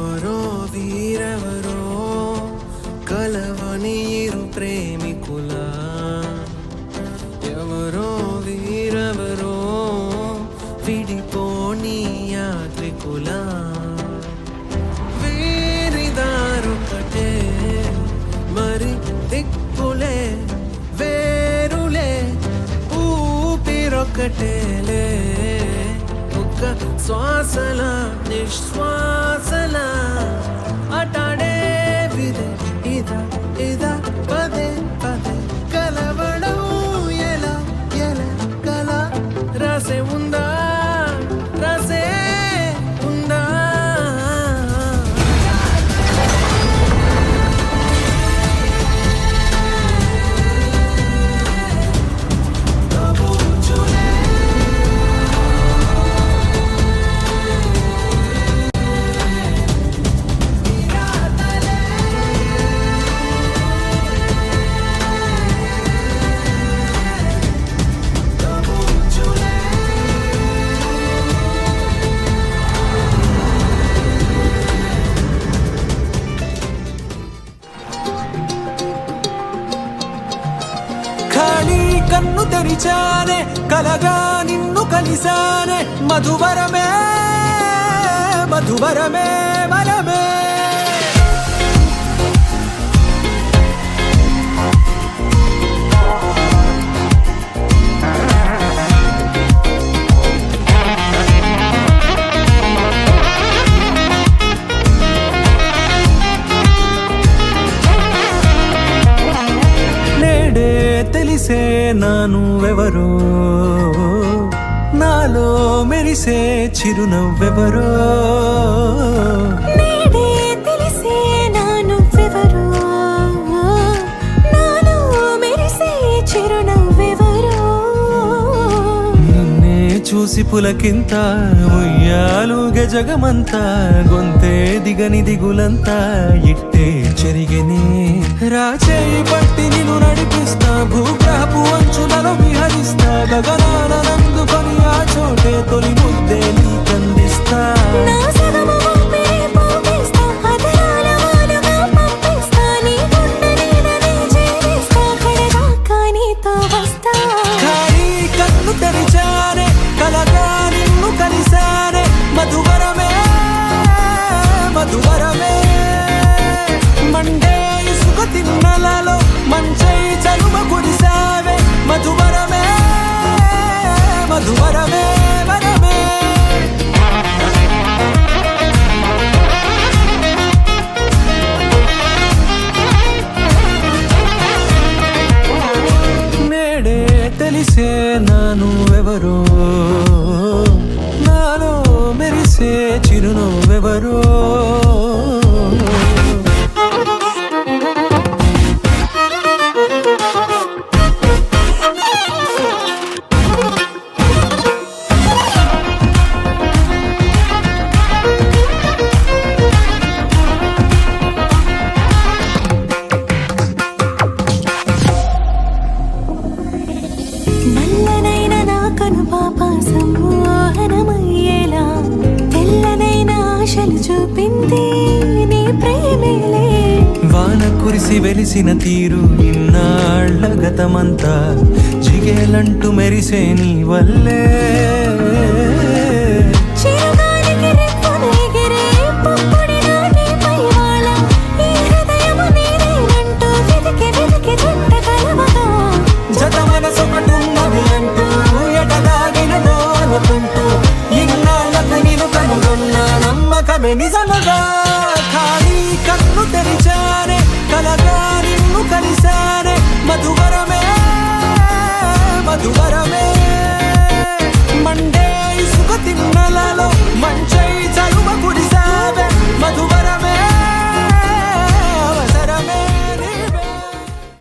ఎవరో వీరెవరో కలవని ఇరు ప్రేమికుల ఎవరో వీరెవరో విడిపోని యాత్రికుల వీరిదారొకటే మరి దిక్కులే వేరులే ఊపిరొకటేలే ఒక్క శ్వాసల నిశ్వాసల అటాడే విదే ఇదా ఇదా పదే పదే కలవడం ఎలా ఎలా కల రాసే ఉందా రాసే ఉందా కన్ను తెరిచానే కలగా నిన్ను కలిసానే మధువరమే మధువరమే వరమే తెలిసే నానువెవరో నాలో మెరిసే చిరునవ్వెవరో నేడే తెలిసే నానువెవరో నాలో మెరిసే చిరునవ్వెవరో నిన్నే చూసి పులకింత ఉయ్యాలుగే జగమంతా గొంతే దిగని దిగులంతా ఇట్టే చెరిగెనే రాచేయి పట్టి నిన్ను నడిపిస్తా భూగ్రహపు అంచులలో విహరిస్తా గగనాన నందుకొని ఆ చోటే తొలి ముద్దే నీకందిస్తా నా సగము ఊపిరి పోగిస్తా అదరాల వానగా పంపిస్తా నీ గుండె నీడనే చేరిస్తా కడదాకా నీతో వస్తా ఖాళీ కన్ను తెరిచానే కలగా నిన్ను కలిసానే మధువరమే మధువరమే మండే ఇసుక తిన్నలలో మంచై చలుమ కురిసావే మధువరమే మధువరమే వరమే నేడే తెలిసే నానువెవరో నాలో మెరిసే చిరునవ్వెవరో నల్లనైన నా కనుపాప సమ్మోహనమయ్యేలా తెల్లనైన ఆశలు చూపింది నీ ప్రేమేలే వాన కురిసి వెలిసిన తీరు ఇన్నాళ్ల గతమంతా జిగేలంటూ మెరిసే నీ వల్లే చిరుగాలికి రెప్పున ఎగిరే పుప్పొడిన నీపై వాళ ఈ హృదయము నీదేనంటూ వెతికి వెతికి జంట కలవగా జత మనసొకటున్నది అంటూ ఎటదాగినదో అనుకుంటూ ఇన్నాళ్లకు నేను కనుగొన్న నమ్మకమే నిజముగా ఖాళీ కన్ను తెరిచానే కలగా నిన్ను కలిసానే మధువరమే మధువరమే